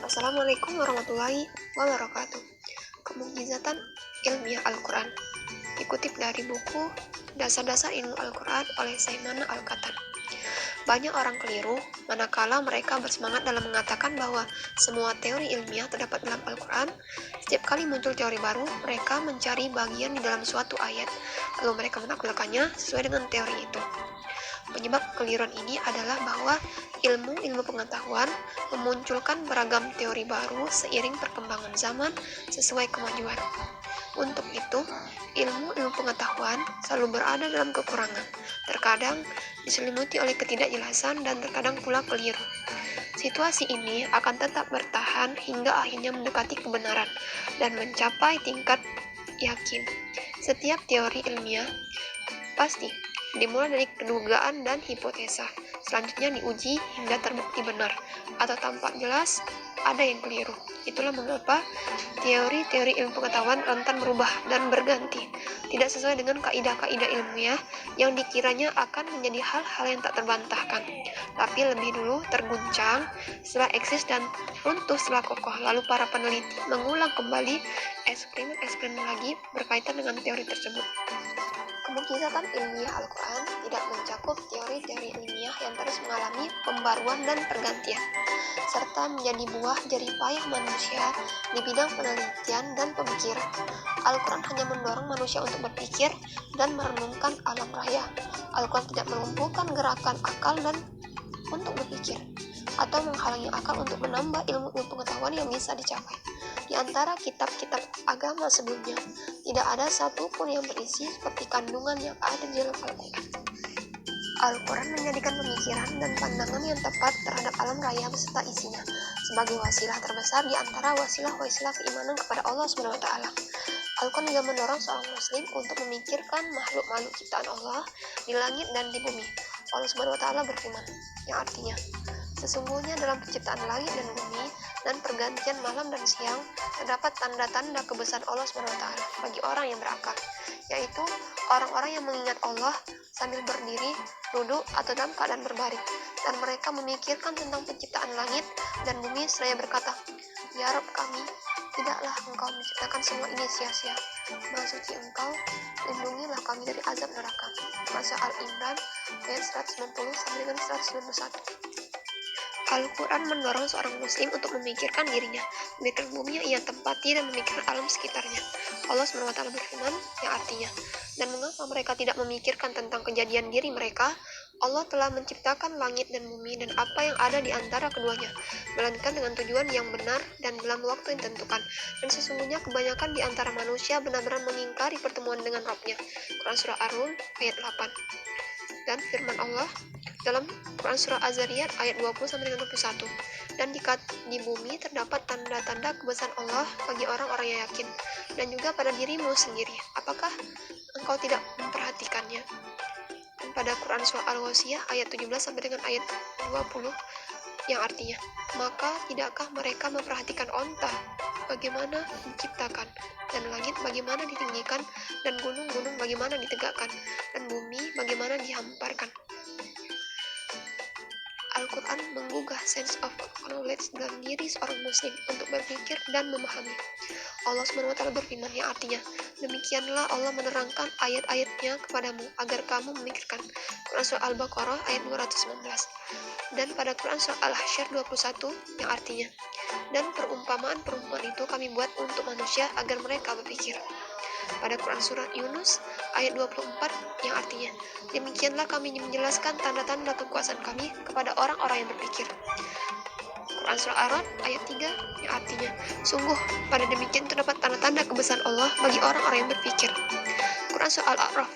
Assalamualaikum warahmatullahi wabarakatuh. Kemukjizatan ilmiah Al-Quran. Dikutip dari buku Dasar-Dasar Ilmu Al-Quran oleh Saimana Al-Qatan. Banyak orang keliru manakala mereka bersemangat dalam mengatakan bahwa semua teori ilmiah terdapat dalam Al-Quran. Setiap kali muncul teori baru, mereka mencari bagian di dalam suatu ayat, lalu mereka menakwilkannya sesuai dengan teori itu. Penyebab kekeliruan ini adalah bahwa ilmu pengetahuan memunculkan beragam teori baru seiring perkembangan zaman sesuai kemajuan. Untuk itu, ilmu pengetahuan selalu berada dalam kekurangan, terkadang diselimuti oleh ketidakjelasan dan terkadang pula keliru. Situasi ini akan tetap bertahan hingga akhirnya mendekati kebenaran dan mencapai tingkat yakin. Setiap teori ilmiah pasti dimulai dari kedugaan dan hipotesa, selanjutnya diuji hingga terbukti benar atau tampak jelas ada yang keliru. Itulah mengapa teori-teori ilmu pengetahuan rentan berubah dan berganti, tidak sesuai dengan kaidah-kaidah ilmiah yang dikiranya akan menjadi hal-hal yang tak terbantahkan, tapi lebih dulu terguncang setelah eksis dan runtuh setelah kokoh. Lalu para peneliti mengulang kembali eksperimen lagi berkaitan dengan teori tersebut. Kemukjizatan ilmiah Al-Quran tidak mencakup teori-teori ilmiah yang terus mengalami pembaruan dan pergantian, serta menjadi buah jerih payah manusia di bidang penelitian dan pemikiran. Al-Quran hanya mendorong manusia untuk berpikir dan merenungkan alam raya. Al-Quran tidak melumpuhkan gerakan akal dan untuk berpikir, atau menghalangi akal untuk menambah ilmu pengetahuan yang bisa dicapai. Di antara kitab-kitab agama sebelumnya, tidak ada satupun yang berisi seperti kandungan yang ada di dalam Al-Quran. Al-Quran menjadikan pemikiran dan pandangan yang tepat terhadap alam raya beserta isinya sebagai wasilah terbesar di antara wasilah-wasilah keimanan kepada Allah SWT. Al-Quran juga mendorong seorang muslim untuk memikirkan makhluk-makhluk ciptaan Allah di langit dan di bumi. Allah SWT berfirman, yang artinya, sesungguhnya dalam penciptaan langit dan bumi dan pergantian malam dan siang terdapat tanda-tanda kebesaran Allah SWT bagi orang yang berakal, yaitu orang-orang yang mengingat Allah sambil berdiri, duduk, atau dalam keadaan berbaring, dan mereka memikirkan tentang penciptaan langit dan bumi seraya berkata, Ya Rabb kami, tidaklah engkau menciptakan semua ini sia-sia. Maha suci engkau, lindungilah kami dari azab neraka. Surah Al-Imran ayat 190-191. Al-Quran mendorong seorang muslim untuk memikirkan dirinya, memikirkan bumi yang ia tempati, dan memikirkan alam sekitarnya. Allah SWT berfirman, yang artinya, dan mengapa mereka tidak memikirkan tentang kejadian diri mereka? Allah telah menciptakan langit dan bumi dan apa yang ada di antara keduanya, melainkan dengan tujuan yang benar dan dalam waktu yang ditentukan. Dan sesungguhnya kebanyakan di antara manusia benar-benar mengingkari pertemuan dengan Rabb-nya. Quran Surah Ar-Rum ayat 8. Dan firman Allah dalam Quran Surah Az-Zariyat ayat 20-21, dan di bumi terdapat tanda-tanda kebesaran Allah bagi orang-orang yang yakin, dan juga pada dirimu sendiri. Apakah engkau tidak memperhatikannya? Dan pada Quran Surah Al-Wasiyah ayat 17 sampai dengan ayat 20, yang artinya, maka tidakkah mereka memperhatikan onta bagaimana diciptakan, dan langit bagaimana ditinggikan, dan gunung-gunung bagaimana ditegakkan, dan bumi bagaimana dihamparkan. Al-Quran menggugah sense of knowledge dalam diri seorang muslim untuk berpikir dan memahami. Allah SWT berfirman, yang artinya, demikianlah Allah menerangkan ayat-ayatnya kepadamu agar kamu memikirkan. Quran Surah Al-Baqarah ayat 219. Dan pada Quran Surah Al-Hasyr 21, yang artinya, dan perumpamaan-perumpamaan itu kami buat untuk manusia agar mereka berpikir. Pada Quran Surah Yunus ayat 24, yang artinya, demikianlah kami menjelaskan tanda-tanda kekuasaan kami kepada orang-orang yang berpikir. Quran Surah Ar-Ra'd ayat 3, yang artinya, sungguh pada demikian terdapat tanda-tanda kebesaran Allah bagi orang-orang yang berpikir. Quran Surah Al-A'raf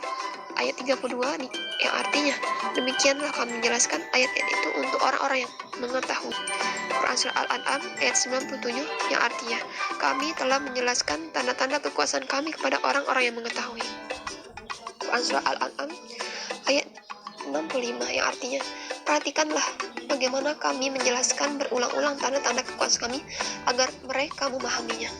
ayat 32, yang artinya, demikianlah kami menjelaskan ayat-ayat itu untuk orang-orang yang mengetahui. Quran Surah Al-An'am ayat 97, yang artinya, kami telah menjelaskan tanda-tanda kekuasaan kami kepada orang-orang yang mengetahui. Quran Surah Al-An'am ayat 65, yang artinya, perhatikanlah bagaimana kami menjelaskan berulang-ulang tanda-tanda kekuasaan kami agar mereka memahaminya.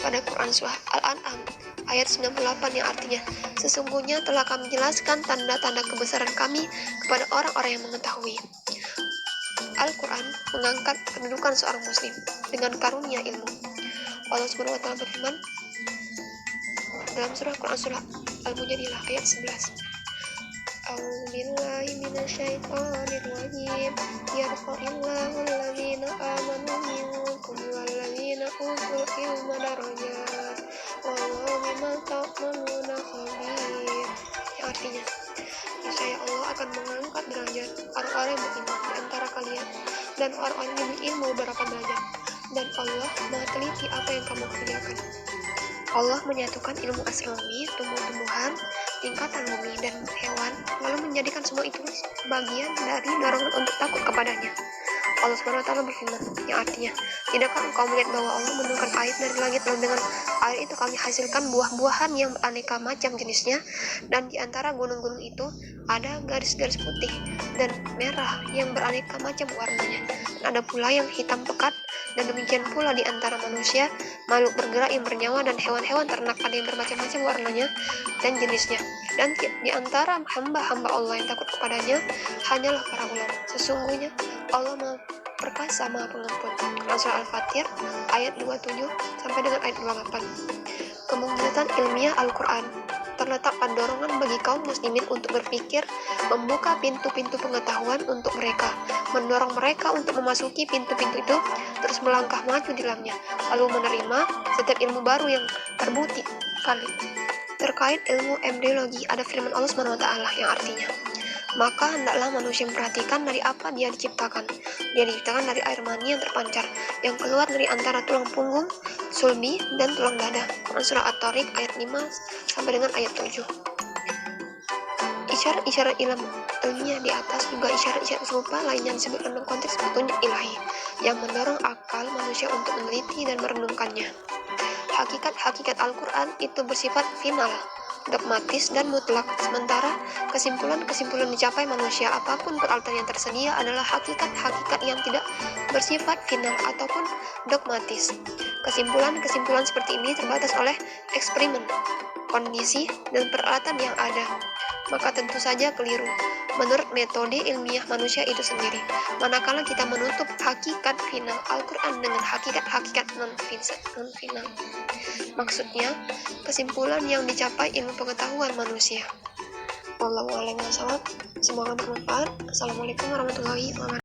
Pada Quran Surah Al-An'am ayat 98, yang artinya, sesungguhnya telah kami jelaskan tanda-tanda kebesaran kami kepada orang-orang yang mengetahui. Al-Quran mengangkat kedudukan seorang muslim dengan karunia ilmu. Allah Subhanahu wa Ta'ala berfirman dalam surah Quran surah Al-Mujadilah ayat 11. A'udzubillahi minasyaitonir rajim. Yarfa'illahu alladzina amanu minkum walladzina utul ilma darajat. Wallahu bima ta'maluna khabir. Yang artinya, niscaya Allah akan mengangkat derajat orang-orang yang beriman di antara kalian dan orang-orang yang berilmu beberapa derajat. Dan Allah Maha teliti apa yang kamu kerjakan. Allah menyatukan ilmu astronomi, tumbuh-tumbuhan, tingkatan bumi dan hewan, lalu menjadikan semua itu bagian dari dorongan untuk takut kepadanya. Allah Subhanahu wa Ta'ala berfirman, yang artinya, tidakkah engkau melihat bahwa Allah menurunkan air dari langit, lalu dengan air itu kami hasilkan buah-buahan yang beraneka macam jenisnya, dan di antara gunung-gunung itu ada garis-garis putih dan merah yang beraneka macam warnanya, dan ada pula yang hitam pekat, dan demikian pula di antara manusia, makhluk bergerak yang bernyawa dan hewan-hewan ternak ada yang bermacam-macam warnanya dan jenisnya. Dan di antara hamba-hamba Allah yang takut kepadanya hanyalah para ulama. Sesungguhnya Allah Maha Perkasa, Maha Pengampun. Surah Al-Fatir ayat 27 sampai dengan ayat 28. Kemungkinan ilmiah Al-Quran terletak pada dorongan bagi kaum muslimin untuk berpikir, membuka pintu-pintu pengetahuan untuk mereka, mendorong mereka untuk memasuki pintu-pintu itu, terus melangkah maju di dalamnya, lalu menerima setiap ilmu baru yang terbukti valid. Terkait ilmu embriologi, ada firman Allah SWT yang artinya, maka hendaklah manusia memperhatikan dari apa dia diciptakan. Dia diciptakan dari air mani yang terpancar, yang keluar dari antara tulang punggung, sulbi, dan tulang dada. Quran surah At-Tariq ayat 5 sampai dengan ayat 7. Isyarat-isyarat ilmiah di atas juga isyarat-isyarat serupa lainnya disebutkan dalam konteks petunjuk ilahi yang mendorong akal manusia untuk meneliti dan merenungkannya. Hakikat Al-Quran itu bersifat final, dogmatis dan mutlak, sementara kesimpulan-kesimpulan dicapai manusia apapun peralatan yang tersedia adalah hakikat-hakikat yang tidak bersifat final ataupun dogmatis. Kesimpulan-kesimpulan seperti ini terbatas oleh eksperimen, kondisi, dan peralatan yang ada, maka tentu saja keliru menurut metode ilmiah manusia itu sendiri, manakala kita menutup hakikat final Al-Quran dengan hakikat-hakikat non-final. Maksudnya, kesimpulan yang dicapai ilmu pengetahuan manusia. Wallahu a'lam bishawab. Semoga bermanfaat. Assalamualaikum warahmatullahi wabarakatuh.